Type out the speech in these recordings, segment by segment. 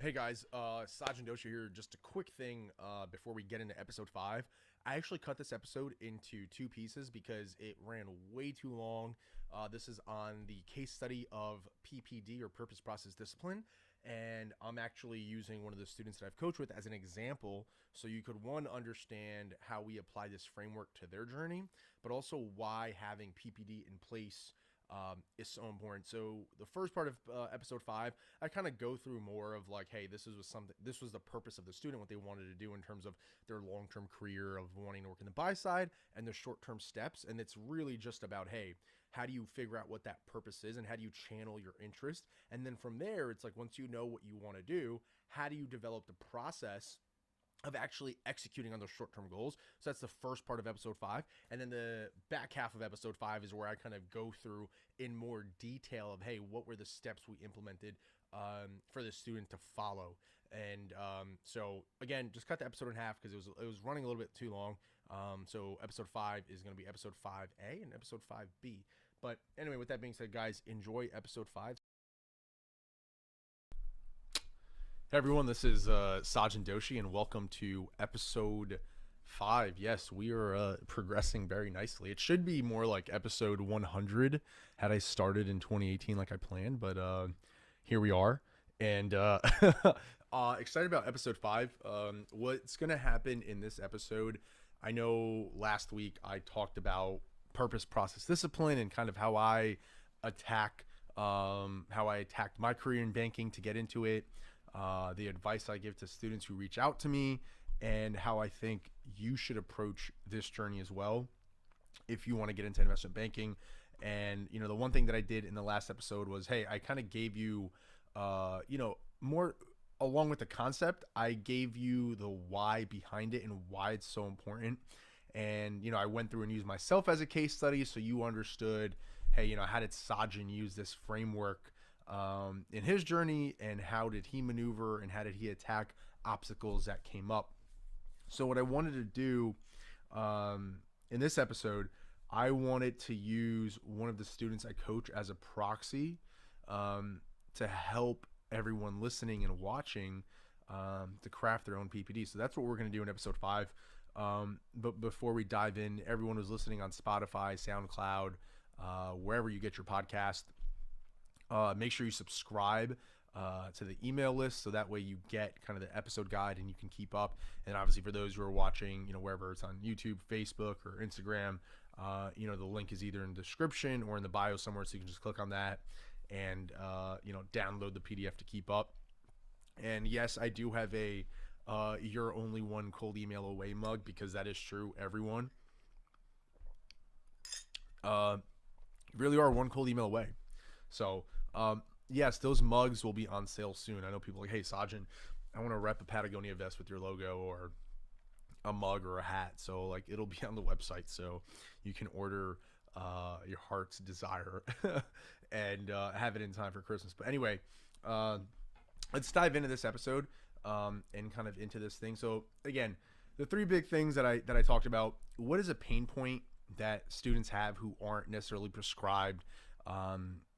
Hey guys, Sajin Dosha here. Just a quick thing before we get into episode 5. I actually cut this episode into two pieces because it ran way too long. This is on the case study of PPD, or Purpose Process Discipline, and I'm actually using one of the students that I've coached with as an example so you could, one, understand how we apply this framework to their journey, but also why having PPD in place is so important. So the first part of episode 5, I kind of go through more of like, hey, this was the purpose of the student, what they wanted to do in terms of their long-term career of wanting to work in the buy side and the short-term steps. And it's really just about, hey, how do you figure out what that purpose is and how do you channel your interest? And then from there, it's like, once you know what you want to do, how do you develop the process of actually executing on those short-term goals? So that's the first part of episode 5, and then the back half of episode 5 is where I kind of go through in more detail of, hey, what were the steps we implemented for the student to follow. And so again, just cut the episode in half because it was running a little bit too long. So episode 5 is going to be episode 5A and episode 5B. But anyway, with that being said, guys, enjoy episode 5. Hey everyone, this is Sajin Doshi, and welcome to episode 5. Yes, we are progressing very nicely. It should be more like episode 100 had I started in 2018 like I planned, but here we are. And excited about episode 5. What's going to happen in this episode? I know last week I talked about purpose, process, discipline, and kind of attack how I attacked my career in banking to get into it, the advice I give to students who reach out to me, and how I think you should approach this journey as well if you want to get into investment banking. And the one thing that I did in the last episode was, hey, I kind of gave you more along with the concept. I gave you the why behind it and why it's so important. And I went through and used myself as a case study so you understood, hey, how did Sajin use this framework in his journey, and how did he maneuver and how did he attack obstacles that came up. So what I wanted to do in this episode, I wanted to use one of the students I coach as a proxy to help everyone listening and watching to craft their own PPD. So that's what we're going to do in episode 5. But before we dive in, everyone who's listening on Spotify, SoundCloud, wherever you get your podcast, make sure you subscribe to the email list so that way you get kind of the episode guide and you can keep up. And obviously for those who are watching, wherever it's on YouTube, Facebook, or Instagram, the link is either in the description or in the bio somewhere, so you can just click on that and download the PDF to keep up. And yes, I do have a you're only one cold email away mug, because that is true, everyone. You really are one cold email away. So yes, those mugs will be on sale soon. I know people are like, hey, Sajin, I want to rep a Patagonia vest with your logo, or a mug or a hat. So like, it'll be on the website, so you can order your heart's desire and have it in time for Christmas. But anyway, let's dive into this episode and kind of into this thing. So again, the three big things that I talked about. What is a pain point that students have who aren't necessarily prescribed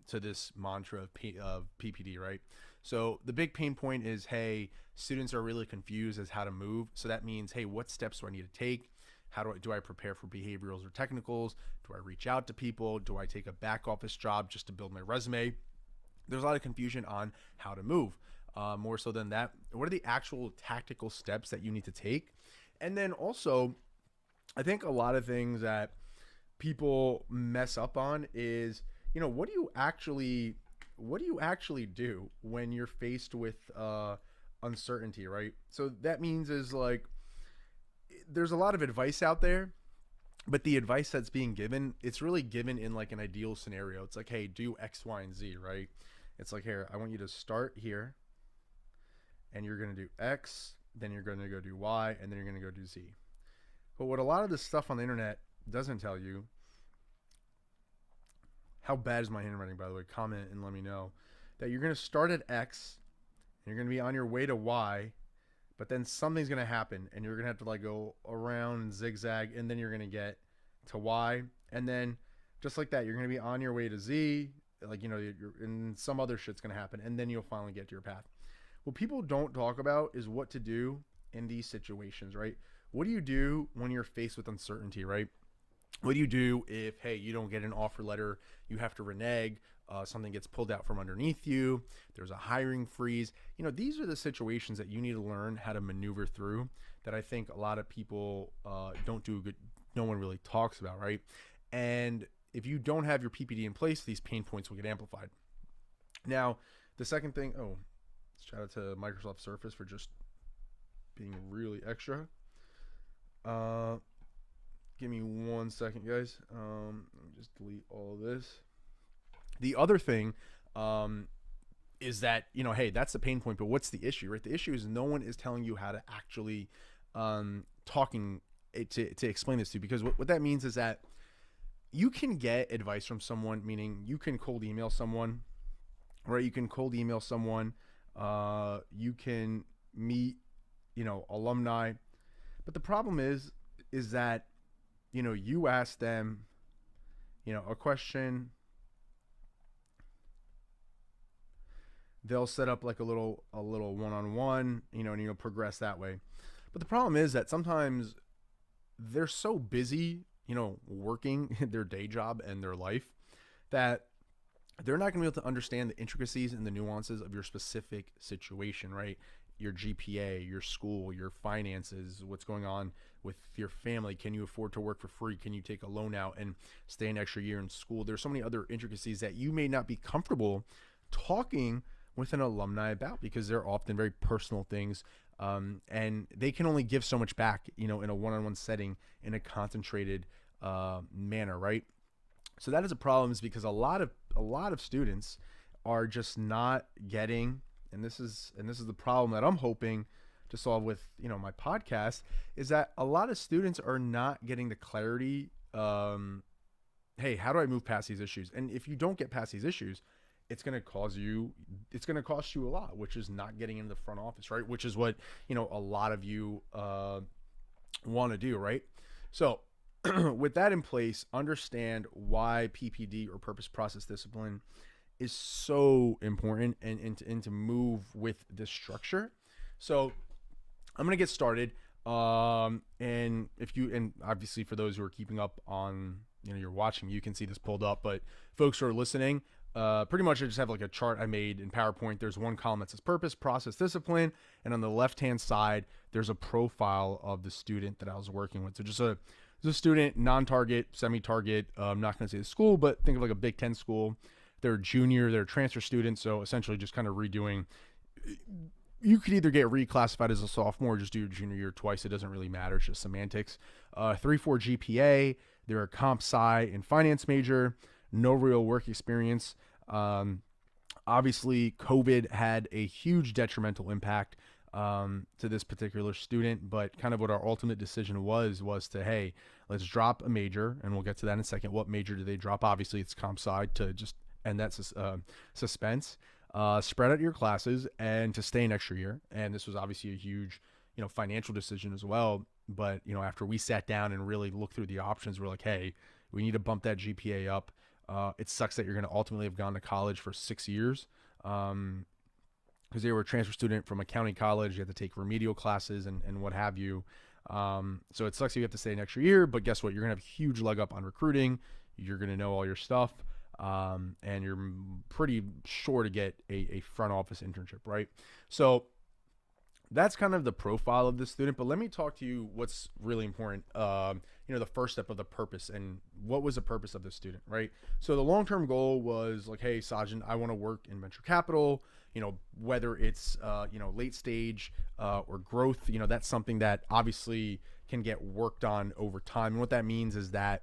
to this mantra of PPD, right? So the big pain point is, hey, students are really confused as how to move. So that means, hey, what steps do I need to take? How do I prepare for behaviorals or technicals? Do I reach out to people? Do I take a back office job just to build my resume? There's a lot of confusion on how to move. More so than that, what are the actual tactical steps that you need to take? And then also, I think a lot of things that people mess up on is, what do you actually do when you're faced with uncertainty, right? So that means is like, there's a lot of advice out there, but the advice that's being given, it's really given in like an ideal scenario. It's like, hey, do X, Y, and Z, right? It's like, here, I want you to start here, and you're going to do X, then you're going to go do Y, and then you're going to go do Z. But what a lot of this stuff on the internet doesn't tell you, how bad is my handwriting, by the way? Comment and let me know. That you're going to start at X, and you're going to be on your way to Y, but then something's going to happen, and you're going to have to like go around and zigzag, and then you're going to get to Y, and then just like that, you're going to be on your way to Z, like, and some other shit's going to happen, and then you'll finally get to your path. what people don't talk about is what to do in these situations, right? What do you do when you're faced with uncertainty, right? What do you do if, hey, you don't get an offer letter, you have to renege, something gets pulled out from underneath you, there's a hiring freeze? These are the situations that you need to learn how to maneuver through, that I think a lot of people don't do good, no one really talks about, right? And if you don't have your PPD in place, these pain points will get amplified. Now, the second thing, shout out to Microsoft Surface for just being really extra. Give me 1 second, guys. Let me just delete all of this. The other thing is that, hey, that's the pain point, but what's the issue, right? The issue is no one is telling you how to actually talking to explain this to you, because what that means is that you can get advice from someone, meaning you can cold email someone, right? You can cold email someone. You can meet, alumni. But the problem is that, you ask them, a question, they'll set up like a little one-on-one, and progress that way. But the problem is that sometimes they're so busy, working their day job and their life, that they're not going to be able to understand the intricacies and the nuances of your specific situation, right? Your GPA, your school, your finances, what's going on with your family. Can you afford to work for free? Can you take a loan out and stay an extra year in school? There's so many other intricacies that you may not be comfortable talking with an alumni about, because they're often very personal things, and they can only give so much back, in a one-on-one setting, in a concentrated manner, right? So that is a problem, is because a lot of students are just not getting, and this is the problem that I'm hoping to solve with, my podcast, is that a lot of students are not getting the clarity. Hey, how do I move past these issues? And if you don't get past these issues, it's going to cost you a lot, which is not getting into the front office, right? Which is what, a lot of you want to do, right? So with that in place, understand why PPD, or purpose process discipline, is so important, and to move with this structure. So I'm going to get started. And obviously for those who are keeping up on, you're watching, you can see this pulled up, but folks who are listening, pretty much I just have like a chart I made in PowerPoint. There's one column that says purpose, process, discipline. And on the left-hand side, there's a profile of the student that I was working with. So just a student, non-target, semi-target. I'm not going to say the school, but think of like a Big Ten school. They're a junior, they're a transfer student. So essentially just kind of redoing. You could either get reclassified as a sophomore or just do your junior year twice. It doesn't really matter. It's just semantics. 3.4 GPA. They're a comp sci and finance major. No real work experience. Obviously, COVID had a huge detrimental impact to this particular student, but kind of what our ultimate decision was to, hey, let's drop a major, and we'll get to that in a second. What major do they drop? Obviously, it's comp sci, to just end that suspense. Spread out your classes and to stay an extra year. And this was obviously a huge, financial decision as well. But, after we sat down and really looked through the options, we're like, hey, we need to bump that GPA up. It sucks that you're going to ultimately have gone to college for 6 years, because they were a transfer student from a county college. You have to take remedial classes and what have you. So it sucks that you have to stay an extra year, but guess what? You're going to have a huge leg up on recruiting. You're going to know all your stuff. And you're pretty sure to get a front office internship, right? So that's kind of the profile of the student. But let me talk to you what's really important. The first step of the purpose, and what was the purpose of the student, right? So the long-term goal was like, hey, Sajin, I want to work in venture capital. Whether it's late stage or growth, that's something that obviously can get worked on over time. And what that means is that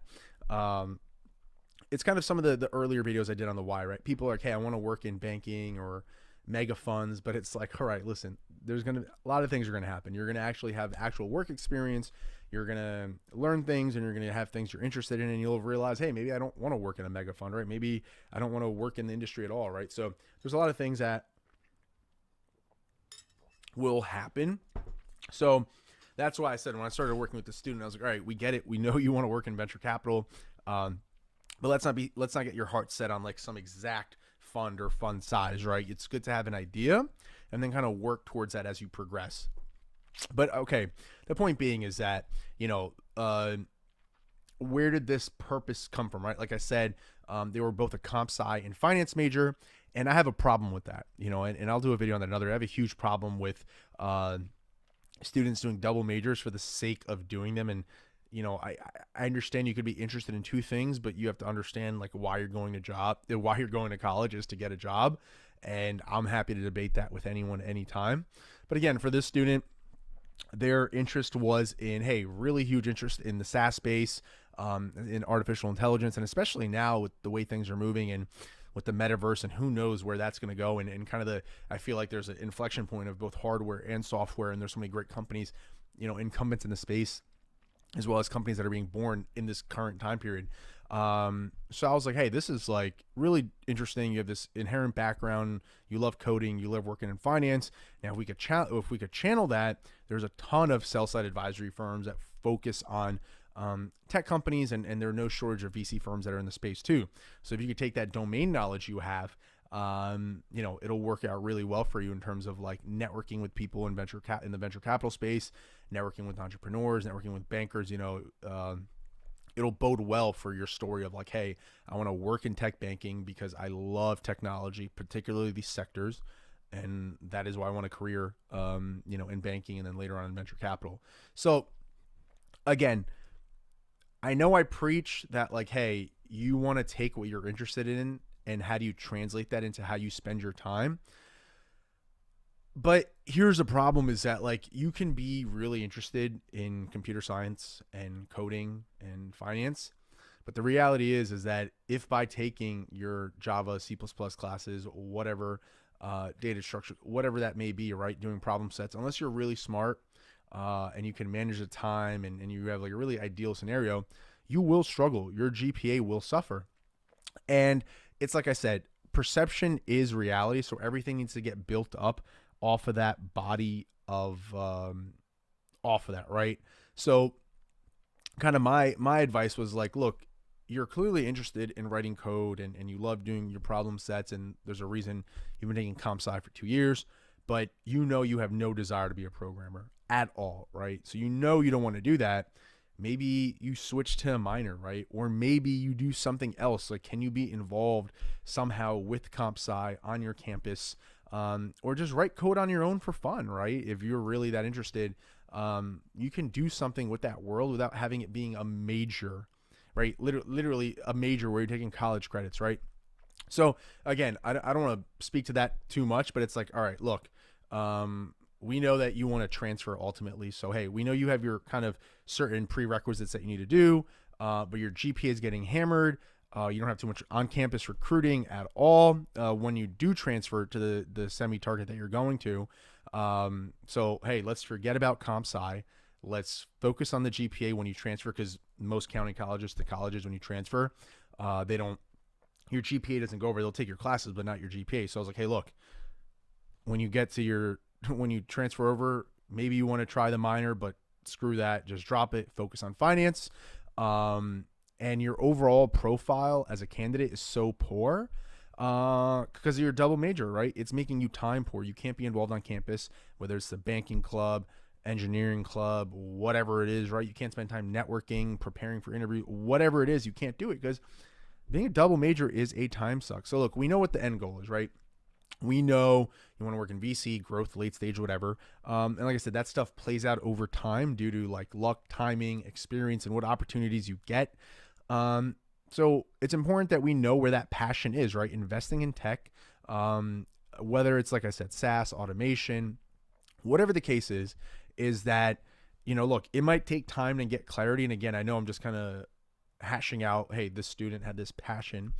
it's kind of some of the earlier videos I did on the why, right? People are like, hey, I want to work in banking or mega funds, but it's like, all right, listen, there's going to a lot of things are going to happen. You're going to actually have actual work experience. You're going to learn things, and you're going to have things you're interested in, and you'll realize, hey, maybe I don't want to work in a mega fund, right? Maybe I don't want to work in the industry at all, right? So there's a lot of things that will happen. So that's why I said when I started working with the student, I was like, all right, we get it. We know you want to work in venture capital. But let's not get your heart set on like some exact fund or fund size, right? It's good to have an idea, and then kind of work towards that as you progress. But okay, the point being is that, where did this purpose come from, right? Like I said, they were both a comp sci and finance major, and I have a problem with that, and I'll do a video on that another. I have a huge problem with students doing double majors for the sake of doing them. And, I understand you could be interested in two things, but you have to understand like why you're going to college is to get a job. And I'm happy to debate that with anyone, anytime. But again, for this student, their interest was in, hey, really huge interest in the SaaS space, in artificial intelligence, and especially now with the way things are moving and with the metaverse, and who knows where that's going to go. And kind of I feel like there's an inflection point of both hardware and software, and there's so many great companies, incumbents in the space, as well as companies that are being born in this current time period. So I was like, hey, this is like really interesting. You have this inherent background. You love coding. You love working in finance. Now, if we could channel that, there's a ton of sell-side advisory firms that focus on tech companies, and there are no shortage of VC firms that are in the space too. So if you could take that domain knowledge you have, it'll work out really well for you in terms of like networking with people in the venture capital space, networking with entrepreneurs, networking with bankers. It'll bode well for your story of like, hey, I want to work in tech banking because I love technology, particularly these sectors. And that is why I want a career, in banking and then later on in venture capital. So again, I know I preach that like, hey, you want to take what you're interested in and how do you translate that into how you spend your time. But here's the problem is that like you can be really interested in computer science and coding and finance. But the reality is that if by taking your Java, C++ classes, whatever, data structure, whatever that may be, right, doing problem sets, unless you're really smart and you can manage the time and you have like a really ideal scenario, you will struggle. Your GPA will suffer. And it's like I said, perception is reality. So everything needs to get built up off of that body of, off of that, right? So kind of my advice was like, look, you're clearly interested in writing code and you love doing your problem sets. And there's a reason you've been taking comp sci for 2 years, but you have no desire to be a programmer at all, right? So you don't want to do that. Maybe you switch to a minor, right? Or maybe you do something else. Like, can you be involved somehow with comp sci on your campus, or just write code on your own for fun, right? If you're really that interested, you can do something with that world without having it being a major, right? Literally a major where you're taking college credits, right? So again, I don't want to speak to that too much, but it's like, all right, look, we know that you want to transfer ultimately. So, hey, we know you have your kind of certain prerequisites that you need to do, but your GPA is getting hammered. You don't have too much on-campus recruiting at all when you do transfer to the semi-target that you're going to. So, hey, let's forget about comp sci. Let's focus on the GPA when you transfer, because most county colleges to colleges, when you transfer, your GPA doesn't go over. They'll take your classes, but not your GPA. So I was like, hey, look, when you transfer over, maybe you want to try the minor, but screw that. Just drop it. Focus on finance. And your overall profile as a candidate is so poor because of your double major, right? It's making you time poor. You can't be involved on campus, whether it's the banking club, engineering club, whatever it is, right? You can't spend time networking, preparing for interview, whatever it is. You can't do it because being a double major is a time suck. So look, we know what the end goal is, right? We know you want to work in VC, growth, late stage, whatever. And like I said, that stuff plays out over time due to like luck, timing, experience, and what opportunities you get. So it's important that we know where that passion is, right? Investing in tech, whether it's, like I said, SaaS, automation, whatever the case is that, look, it might take time to get clarity. And again, I know I'm just kind of hashing out, hey, this student had this passion.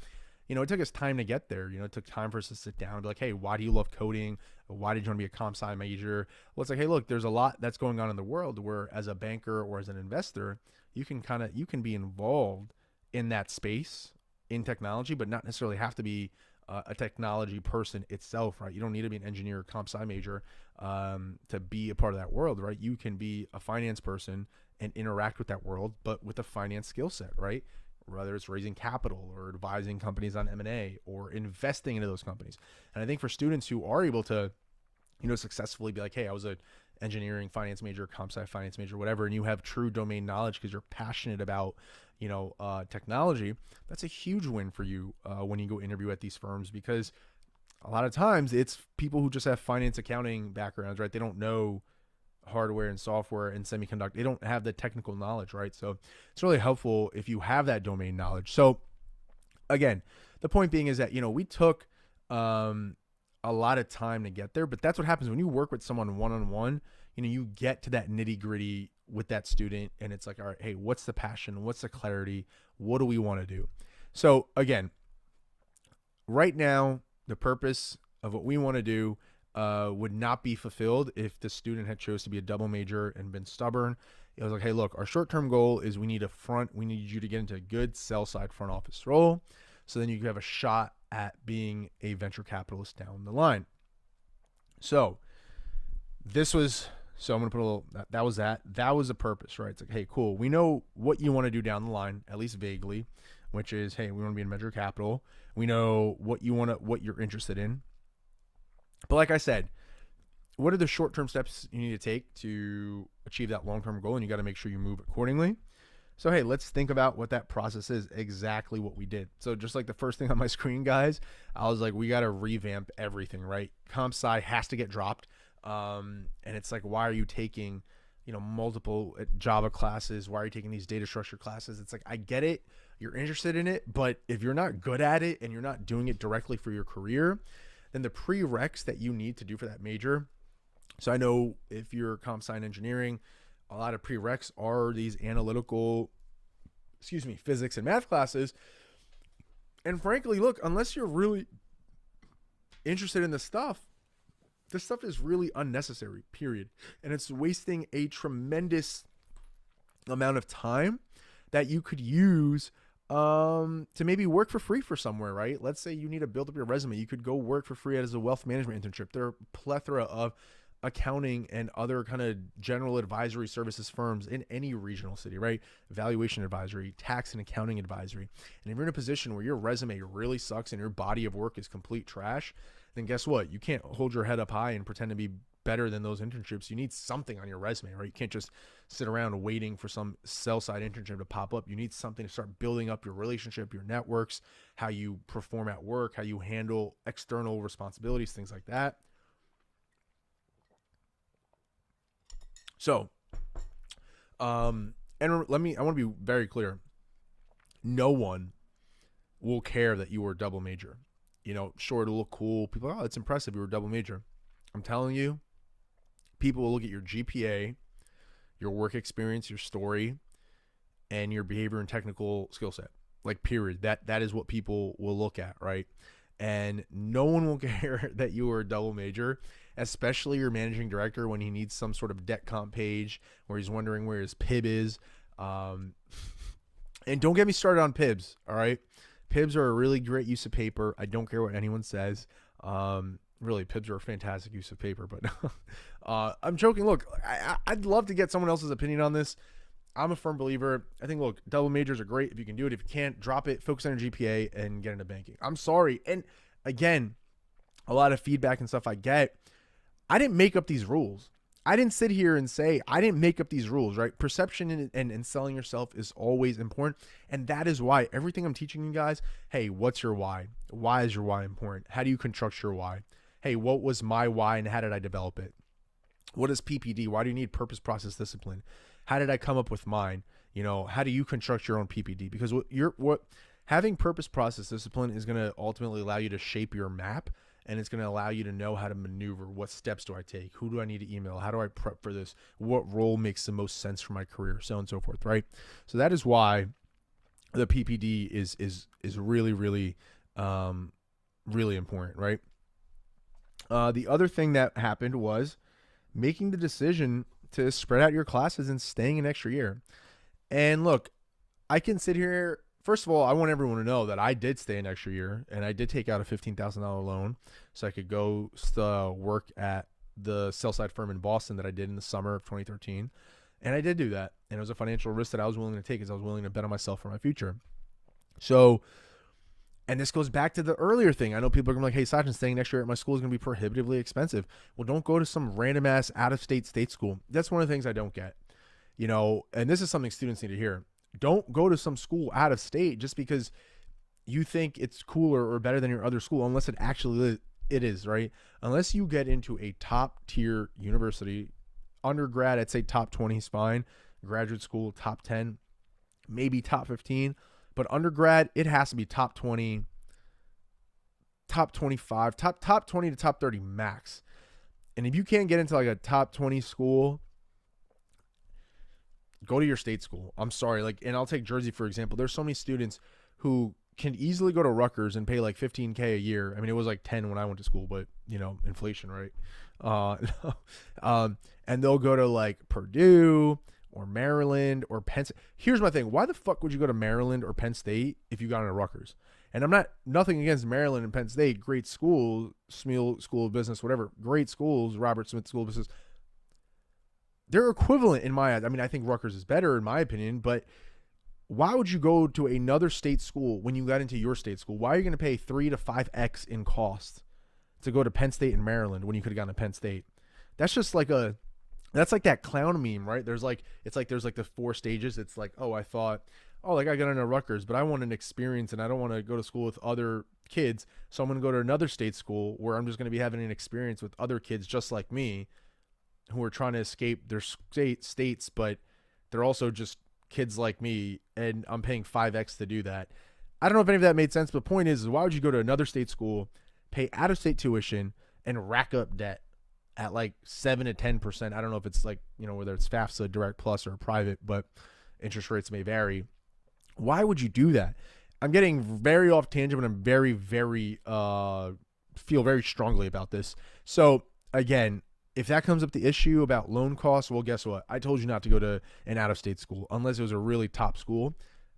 It took us time to get there. It took time for us to sit down and be like, hey, why do you love coding? Why did you want to be a comp sci major? Well, it's like, hey, look, there's a lot that's going on in the world where as a banker or as an investor, you can be involved in that space in technology, but not necessarily have to be a technology person itself, right? You don't need to be an engineer or comp sci major to be a part of that world, right? You can be a finance person and interact with that world, but with a finance skill set, right? Whether it's raising capital or advising companies on M&A or investing into those companies. And I think for students who are able to successfully be like, hey, I was a engineering finance major, comp sci finance major, whatever, and you have true domain knowledge because you're passionate about, technology. That's a huge win for you when you go interview at these firms, because a lot of times it's people who just have finance accounting backgrounds, right? They don't know hardware and software and semiconductor. They don't have the technical knowledge, right? So it's really helpful if you have that domain knowledge. So again, the point being is that, we took a lot of time to get there, but that's what happens when you work with someone one-on-one. You get to that nitty gritty with that student, and it's like, all right, hey, what's the passion? What's the clarity? What do we want to do? So again, right now, the purpose of what we want to do would not be fulfilled if the student had chose to be a double major and been stubborn. It was like, hey, look, our short-term goal is we need you to get into a good sell-side front office role, so then you have a shot at being a venture capitalist down the line. So I'm going to put a little, that was the purpose, right? It's like, hey, cool. We know what you want to do down the line, at least vaguely, which is, hey, we want to be in venture capital. We know what you're interested in. But like I said, what are the short-term steps you need to take to achieve that long-term goal? And you got to make sure you move accordingly. So, hey, let's think about what that process is, exactly what we did. So just like the first thing on my screen, guys, I was like, we got to revamp everything, right? Comp sci has to get dropped. And it's like, why are you taking, multiple Java classes? Why are you taking these data structure classes? It's like, I get it. You're interested in it, but if you're not good at it and you're not doing it directly for your career, then the prereqs that you need to do for that major. So I know if you're comp sci and engineering, a lot of prereqs are these analytical, physics and math classes. And frankly, look, unless you're really interested in this stuff is really unnecessary, period. And it's wasting a tremendous amount of time that you could use to maybe work for free for somewhere, right? Let's say you need to build up your resume. You could go work for free as a wealth management internship. There are a plethora of accounting and other kind of general advisory services firms in any regional city, right? Valuation advisory, tax and accounting advisory. And if you're in a position where your resume really sucks and your body of work is complete trash, then guess what? You can't hold your head up high and pretend to be better than those internships. You need something on your resume, right? You can't just sit around waiting for some sell-side internship to pop up. You need something to start building up your relationship, your networks, how you perform at work, how you handle external responsibilities, things like that. So, and I want to be very clear. No one will care that you were a double major. Sure, it'll look cool. People are, oh, it's impressive. You were a double major. I'm telling you, people will look at your GPA, your work experience, your story, and your behavior and technical skill set. Like, period. That is what people will look at, right? And no one will care that you were a double major, especially your managing director when he needs some sort of debt comp page where he's wondering where his PIB is. And don't get me started on PIBs, all right? PIBs are a really great use of paper. I don't care what anyone says. Really, PIBs are a fantastic use of paper, but I'm joking. Look, I'd love to get someone else's opinion on this. I'm a firm believer. I think, look, double majors are great. If you can do it, if you can't, drop it, focus on your GPA, and get into banking. I'm sorry. And again, a lot of feedback and stuff I get, I didn't make up these rules. I didn't sit here and say, I didn't make up these rules, right? Perception and selling yourself is always important. And that is why everything I'm teaching you guys, hey, what's your why? Why is your why important? How do you construct your why? Hey, what was my why and how did I develop it? What is P.P.D? Why do you need purpose, process, discipline? How did I come up with mine? How do you construct your own P.P.D? Because what having purpose, process, discipline is going to ultimately allow you to shape your map, and it's going to allow you to know how to maneuver. What steps do I take? Who do I need to email? How do I prep for this? What role makes the most sense for my career? So on and so forth, right? So that is why the P.P.D is really, really, really important, right? The other thing that happened was making the decision to spread out your classes and staying an extra year. And look, I can sit here. First of all, I want everyone to know that I did stay an extra year, and I did take out a $15,000 loan so I could go work at the sell-side firm in Boston that I did in the summer of 2013. And I did do that. And it was a financial risk that I was willing to take because I was willing to bet on myself for my future. So And this goes back to the earlier thing. I know people are going to be like, hey, Sachin, staying next year at my school is going to be prohibitively expensive. Well, don't go to some random ass state school. That's one of the things I don't get. And this is something students need to hear. Don't go to some school out of state just because you think it's cooler or better than your other school, unless it is, right? Unless you get into a top tier university, undergrad, I'd say top 20 is fine. Graduate school, top 10, maybe top 15. But undergrad, it has to be top 20, top 25, top 20 to top 30 max. And if you can't get into like a top 20 school, go to your state school. I'm sorry. And I'll take Jersey, for example. There's so many students who can easily go to Rutgers and pay like $15K a year. I mean, it was like 10 when I went to school, but inflation, right? And they'll go to like Purdue or Maryland or Penn State. Here's my thing. Why the fuck would you go to Maryland or Penn State if you got into Rutgers? And nothing against Maryland and Penn State, great schools, Smeal School of Business, whatever, great schools, Robert Smith School of Business. They're equivalent in my eyes. I mean, I think Rutgers is better in my opinion, but why would you go to another state school when you got into your state school? Why are you going to pay 3 to 5x in cost to go to Penn State in Maryland when you could have gone to Penn State? That's just like that's like that clown meme, right? There's the 4 stages. It's like, I got into Rutgers, but I want an experience and I don't want to go to school with other kids. So I'm going to go to another state school where I'm just going to be having an experience with other kids just like me who are trying to escape their states, but they're also just kids like me, and I'm paying 5x to do that. I don't know if any of that made sense, but the point is why would you go to another state school, pay out-of-state tuition, and rack up debt at like 7 to 10%? I don't know if it's like, whether it's FAFSA, Direct Plus, or private, but interest rates may vary. Why would you do that? I'm getting very off tangent, but I'm very, very, feel very strongly about this. So again, if that comes up the issue about loan costs, well, guess what? I told you not to go to an out-of-state school unless it was a really top school.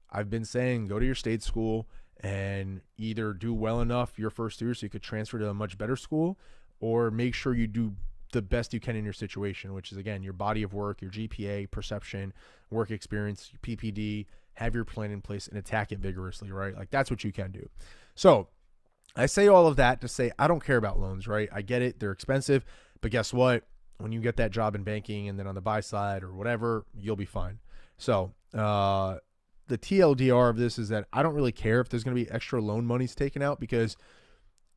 I've been saying go to your state school and either do well enough your first year so you could transfer to a much better school, or make sure you do the best you can in your situation, which is, again, your body of work, your GPA, perception, work experience, your P.P.D, have your plan in place and attack it vigorously, right? Like that's what you can do. So I say all of that to say I don't care about loans, right? I get it. They're expensive. But guess what? When you get that job in banking and then on the buy side or whatever, you'll be fine. So the TLDR of this is that I don't really care if there's going to be extra loan monies taken out, because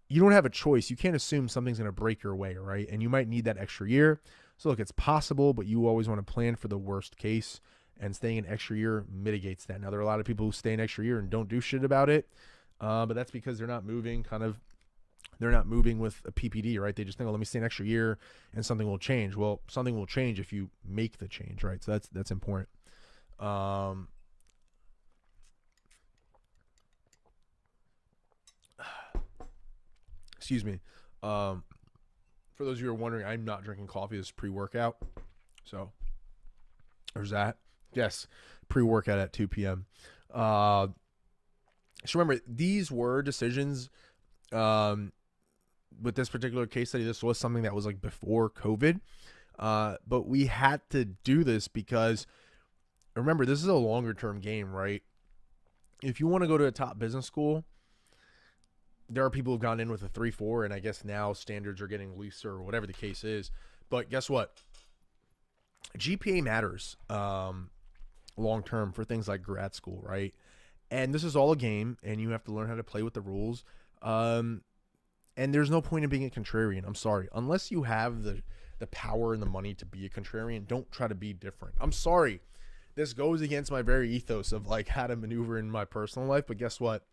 you don't have a choice. You can't assume something's going to break your way, right? And you might need that extra year. So look, it's possible, but you always want to plan for the worst case, and staying an extra year mitigates that. Now, there are a lot of people who stay an extra year and don't do shit about it, but that's because they're not moving with a P.P.D, right? They just think, let me stay an extra year and something will change. Well, something will change if you make the change, right? So that's important. Excuse me. For those of you who are wondering, I'm not drinking coffee. This is pre-workout. So there's that. Yes, pre-workout at 2 p.m. So remember, these were decisions with this particular case study. This was something that was like before COVID. But we had to do this because, remember, this is a longer term game, right? If you want to go to a top business school, there are people who've gone in with a 3.4, and I guess now standards are getting looser or whatever the case is. But guess what? GPA matters long term for things like grad school, right? And this is all a game, and you have to learn how to play with the rules. And there's no point in being a contrarian. I'm sorry. Unless you have the power and the money to be a contrarian, don't try to be different. I'm sorry. This goes against my very ethos of like how to maneuver in my personal life. But guess what?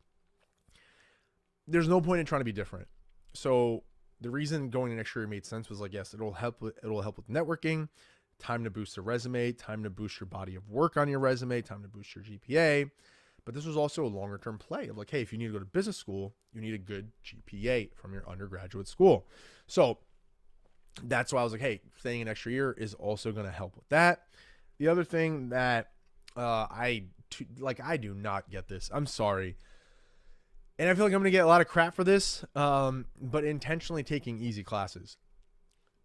There's no point in trying to be different. So the reason going an extra year made sense was like, yes, it'll help with networking, time to boost the resume, time to boost your body of work on your resume, time to boost your GPA. But this was also a longer term play of like, hey, if you need to go to business school, you need a good GPA from your undergraduate school. So that's why I was like, hey, staying an extra year is also going to help with that. The other thing that I do not get this. I'm sorry. And I feel like I'm going to get a lot of crap for this, but intentionally taking easy classes.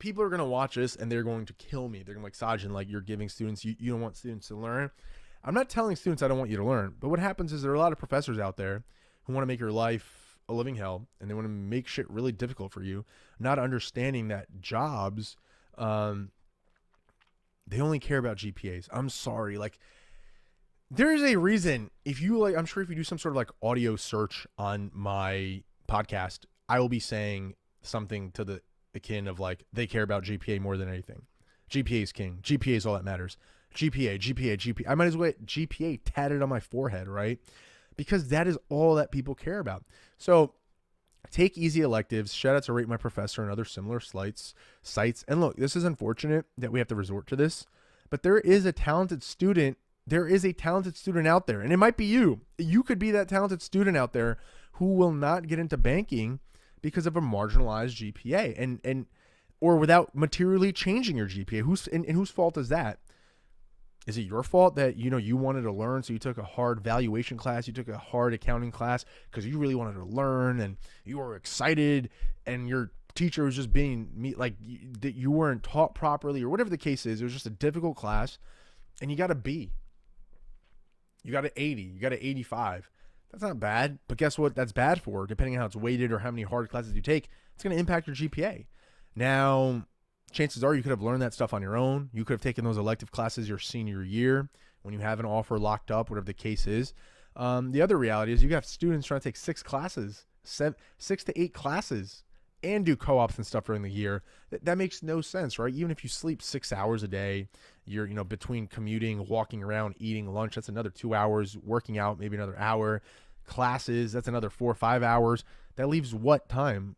People are going to watch this and they're going to kill me. They're going to be like, Sajin, like you're giving students, you don't want students to learn. I'm not telling students I don't want you to learn, but what happens is there are a lot of professors out there who want to make your life a living hell, and they want to make shit really difficult for you, not understanding that jobs, they only care about GPAs. I'm sorry. Like, there is a reason. If you like, I'm sure if you do some sort of like audio search on my podcast, I will be saying something to the akin of like, they care about GPA more than anything. GPA is king. GPA is all that matters. GPA. I might as well get GPA tatted on my forehead, right? Because that is all that people care about. So take easy electives. Shout out to Rate My Professor and other similar sites. And look, this is unfortunate that we have to resort to this, but there is a talented student. There is a talented student out there, and it might be you. You could be that talented student out there who will not get into banking because of a marginalized GPA and or without materially changing your GPA. Whose fault is that? Is it your fault that you wanted to learn, so you took a hard valuation class, you took a hard accounting class because you really wanted to learn and you were excited, and your teacher was just being like that you weren't taught properly, or whatever the case is? It was just a difficult class, and you got a B, you got an 80, you got an 85. That's not bad, but guess what? That's bad for, depending on how it's weighted or how many hard classes you take, it's going to impact your GPA. Now, chances are you could have learned that stuff on your own. You could have taken those elective classes your senior year when you have an offer locked up, whatever the case is. The other reality is you have students trying to take 6 to 8 classes and do co-ops and stuff during the year. That makes no sense, right? Even if you sleep 6 hours a day, you're, between commuting, walking around, eating lunch, that's another 2 hours, working out, maybe another hour, classes, that's another 4 or 5 hours. That leaves what time,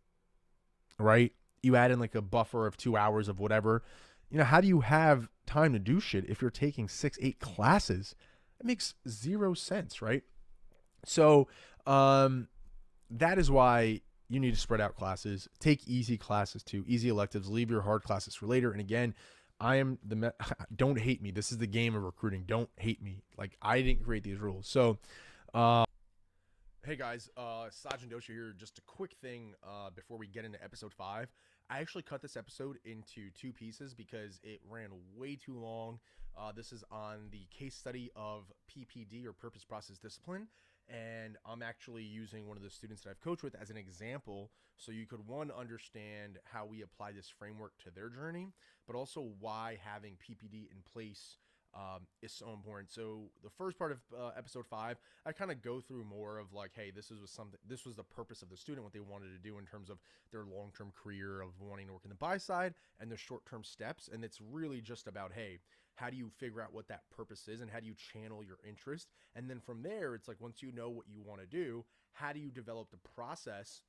right? You add in like a buffer of 2 hours of whatever. How do you have time to do shit if you're taking 6-8 classes? It makes zero sense, right? So that is why you need to spread out classes. Take easy classes too, easy electives. Leave your hard classes for later. And again, don't hate me. This is the game of recruiting. Don't hate me. Like, I didn't create these rules. So hey guys, Sajin Doshi here. Just a quick thing before we get into episode 5. I actually cut this episode into 2 pieces because it ran way too long. This is on the case study of P.P.D, or Purpose Process Discipline. And I'm actually using one of the students that I've coached with as an example, so you could, one, understand how we apply this framework to their journey, but also why having P.P.D in place is so important. So the first part of episode 5, I kind of go through more of like, hey, this was the purpose of the student, what they wanted to do in terms of their long-term career of wanting to work in the buy side, and their short-term steps. And it's really just about, hey, how do you figure out what that purpose is, and how do you channel your interest? And then from there, it's like, once you know what you want to do, how do you develop the process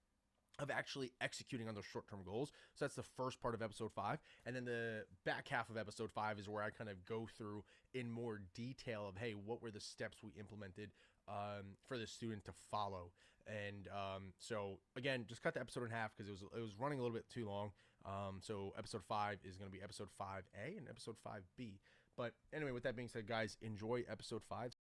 of actually executing on those short-term goals? So that's the first part of episode 5. And then the back half of episode 5 is where I kind of go through in more detail of, hey, what were the steps we implemented for the student to follow? And so again, just cut the episode in half because it was running a little bit too long. So episode 5 is going to be episode 5A and episode 5B. But anyway, with that being said, guys, enjoy episode 5.